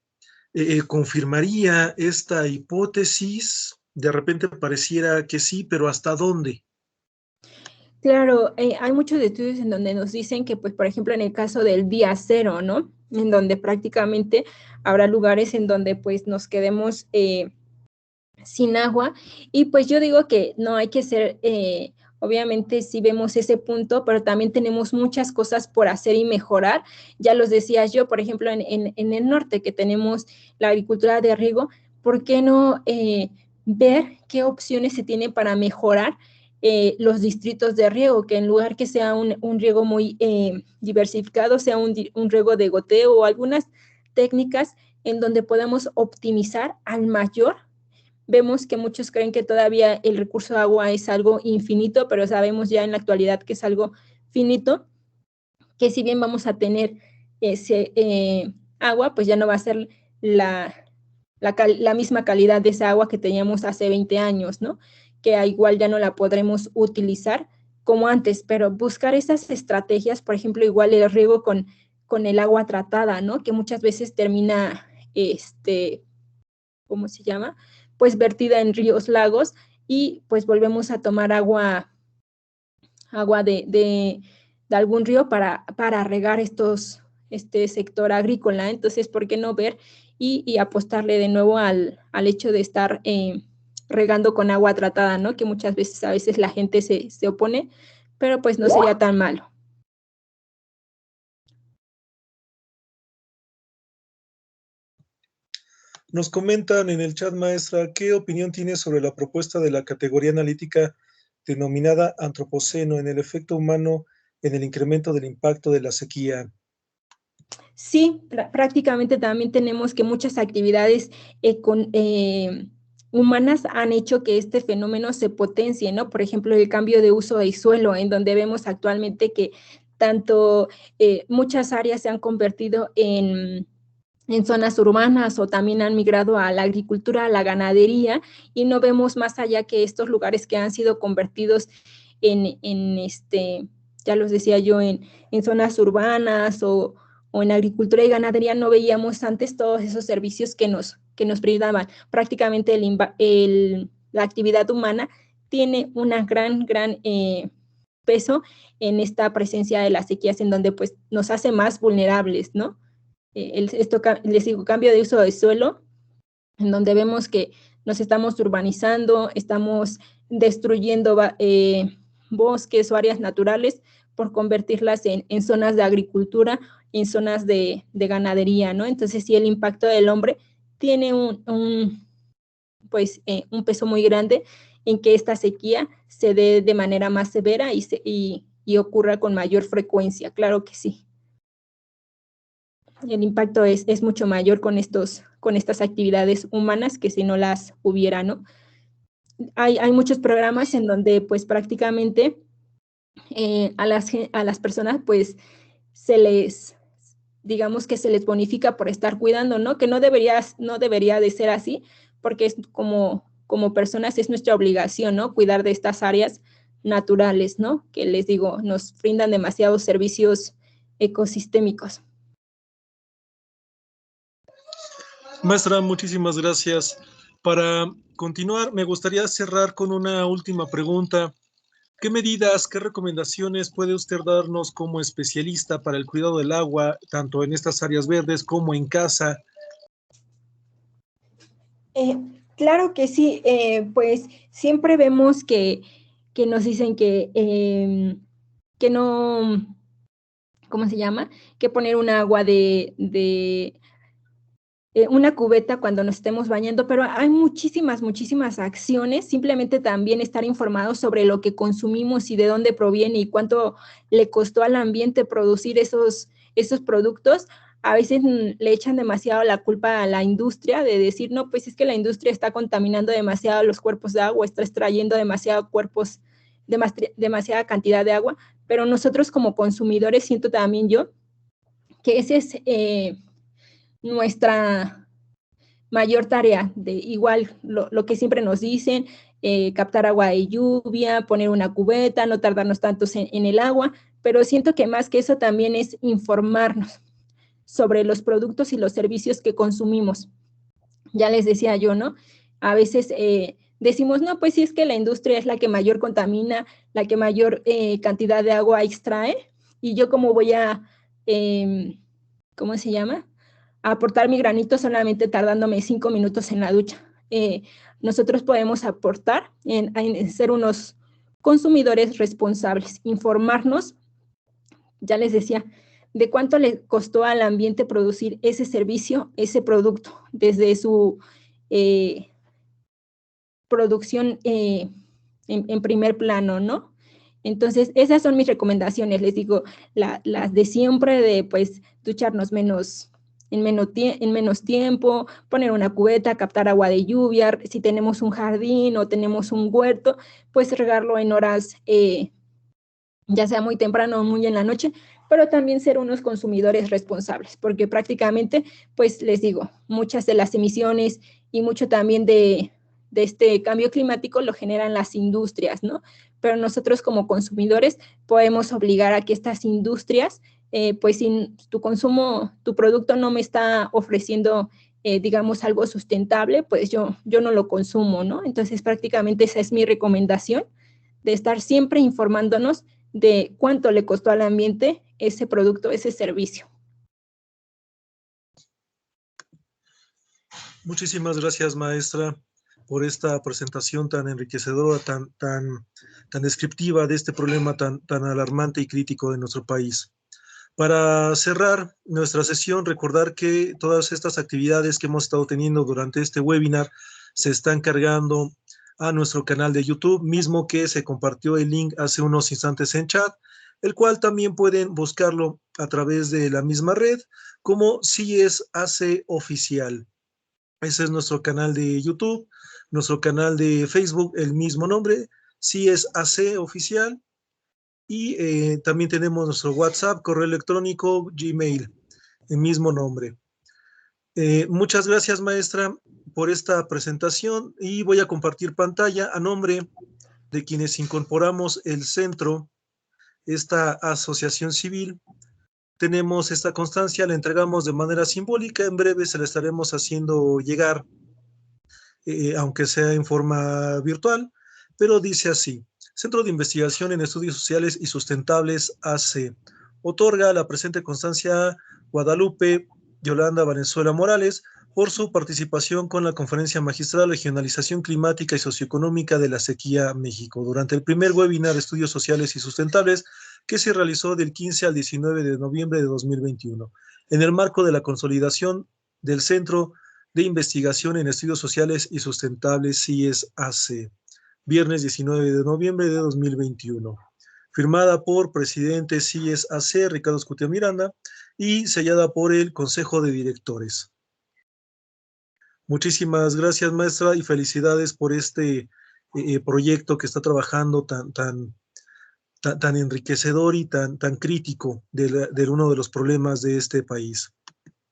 ¿confirmaría esta hipótesis? De repente pareciera que sí, pero ¿hasta dónde? Claro, hay muchos estudios en donde nos dicen que, pues, por ejemplo, en el caso del día cero, ¿no? En donde prácticamente habrá lugares en donde, pues, nos quedemos sin agua. Y pues yo digo que no hay que ser, obviamente sí vemos ese punto, pero también tenemos muchas cosas por hacer y mejorar. Ya los decía yo, por ejemplo, en el norte que tenemos la agricultura de riego, ¿por qué no ver qué opciones se tienen para mejorar los distritos de riego? Que en lugar que sea un riego muy diversificado, sea un riego de goteo o algunas técnicas en donde podamos optimizar al mayor. Vemos que muchos creen que todavía el recurso de agua es algo infinito, pero sabemos ya en la actualidad que es algo finito, que si bien vamos a tener ese agua, pues ya no va a ser la misma calidad de esa agua que teníamos hace 20 años, ¿no? Que igual ya no la podremos utilizar como antes, pero buscar esas estrategias, por ejemplo, igual el riego con el agua tratada, ¿no? Que muchas veces termina, ¿cómo se llama? Pues vertida en ríos, lagos y pues volvemos a tomar agua de algún río para regar este sector agrícola. Entonces, ¿por qué no ver y apostarle de nuevo al hecho de estar regando con agua tratada, ¿no? Que muchas veces, a veces la gente se opone, pero pues no sería tan malo. Nos comentan en el chat, maestra, ¿qué opinión tiene sobre la propuesta de la categoría analítica denominada antropoceno en el efecto humano en el incremento del impacto de la sequía? Sí, prácticamente también tenemos que muchas actividades humanas han hecho que este fenómeno se potencie, ¿no? Por ejemplo, el cambio de uso del suelo, en donde vemos actualmente que tanto muchas áreas se han convertido en zonas urbanas o también han migrado a la agricultura, a la ganadería, y no vemos más allá que estos lugares que han sido convertidos ya los decía yo, en zonas urbanas o en agricultura y ganadería, no veíamos antes todos esos servicios que nos brindaban. Prácticamente la actividad humana tiene una gran peso en esta presencia de las sequías, en donde pues nos hace más vulnerables, ¿no? Les digo, cambio de uso del suelo, en donde vemos que nos estamos urbanizando, estamos destruyendo bosques o áreas naturales por convertirlas en zonas de agricultura, en zonas de ganadería, ¿no? Entonces, sí, el impacto del hombre tiene un peso muy grande en que esta sequía se dé de manera más severa y ocurra con mayor frecuencia, claro que sí. El impacto es mucho mayor con estas actividades humanas que si no las hubiera, ¿no? Hay muchos programas en donde pues prácticamente a las personas pues digamos que se les bonifica por estar cuidando, ¿no? Que no debería de ser así, porque es como personas es nuestra obligación, ¿no? Cuidar de estas áreas naturales, ¿no? Que les digo, nos brindan demasiados servicios ecosistémicos. Maestra, muchísimas gracias. Para continuar, me gustaría cerrar con una última pregunta. ¿Qué medidas, qué recomendaciones puede usted darnos como especialista para el cuidado del agua, tanto en estas áreas verdes como en casa? Claro que sí, pues siempre vemos que nos dicen que no, ¿cómo se llama? Que poner un agua de una cubeta cuando nos estemos bañando, pero hay muchísimas acciones, simplemente también estar informados sobre lo que consumimos y de dónde proviene y cuánto le costó al ambiente producir esos productos. A veces le echan demasiado la culpa a la industria de decir, no, pues es que la industria está contaminando demasiado los cuerpos de agua, está extrayendo demasiada cantidad de agua, pero nosotros como consumidores, siento también yo, que ese es nuestra mayor tarea, de igual lo que siempre nos dicen, captar agua de lluvia, poner una cubeta, no tardarnos tanto en el agua, pero siento que más que eso también es informarnos sobre los productos y los servicios que consumimos. Ya les decía yo, ¿no? A veces decimos, no, pues sí es que la industria es la que mayor contamina, la que mayor cantidad de agua extrae, y yo como voy a, ¿cómo se llama? A aportar mi granito solamente tardándome 5 minutos en la ducha. Nosotros podemos aportar en ser unos consumidores responsables, informarnos, ya les decía, de cuánto le costó al ambiente producir ese servicio, ese producto, desde su producción en primer plano, ¿no? Entonces, esas son mis recomendaciones, les digo, las de siempre de, pues, ducharnos en menos tiempo, poner una cubeta, captar agua de lluvia, si tenemos un jardín o tenemos un huerto, pues regarlo en horas, ya sea muy temprano o muy en la noche, pero también ser unos consumidores responsables, porque prácticamente, pues les digo, muchas de las emisiones y mucho también de este cambio climático lo generan las industrias, ¿no? Pero nosotros como consumidores podemos obligar a que estas industrias, pues si tu producto no me está ofreciendo, digamos, algo sustentable, pues yo no lo consumo, ¿no? Entonces prácticamente esa es mi recomendación, de estar siempre informándonos de cuánto le costó al ambiente ese producto, ese servicio. Muchísimas gracias, maestra, por esta presentación tan enriquecedora, tan descriptiva de este problema tan alarmante y crítico de nuestro país. Para cerrar nuestra sesión, recordar que todas estas actividades que hemos estado teniendo durante este webinar se están cargando a nuestro canal de YouTube, mismo que se compartió el link hace unos instantes en chat. el cual también pueden buscarlo a través de la misma red como CIES AC Oficial. Ese es nuestro canal de YouTube, nuestro canal de Facebook, el mismo nombre, CIES AC Oficial. Y también tenemos nuestro WhatsApp, correo electrónico, Gmail, el mismo nombre. Muchas gracias, maestra, por esta presentación y voy a compartir pantalla a nombre de quienes incorporamos el centro, esta asociación civil. Tenemos esta constancia, la entregamos de manera simbólica, en breve se la estaremos haciendo llegar, aunque sea en forma virtual, pero dice así: Centro de Investigación en Estudios Sociales y Sustentables AC. Otorga la presente constancia Guadalupe Yolanda Valenzuela Morales por su participación con la Conferencia Magistral Regionalización Climática y Socioeconómica de la Sequía México durante el primer webinar de Estudios Sociales y Sustentables que se realizó del 15 al 19 de noviembre de 2021, en el marco de la consolidación del Centro de Investigación en Estudios Sociales y Sustentables, CIES AC, viernes 19 de noviembre de 2021. Firmada por presidente CIES AC, Ricardo Escutia Miranda, y sellada por el Consejo de Directores. Muchísimas gracias, maestra, y felicidades por este proyecto que está trabajando tan enriquecedor y tan crítico de uno de los problemas de este país.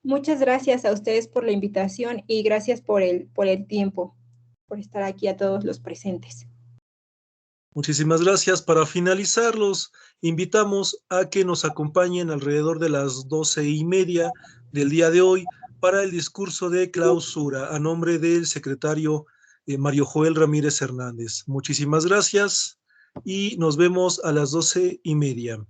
Muchas gracias a ustedes por la invitación y gracias por el tiempo, por estar aquí a todos los presentes. Muchísimas gracias. Para finalizar, los invitamos a que nos acompañen alrededor de las 12:30 del día de hoy para el discurso de clausura a nombre del secretario Mario Joel Ramírez Hernández. Muchísimas gracias y nos vemos a las 12:30.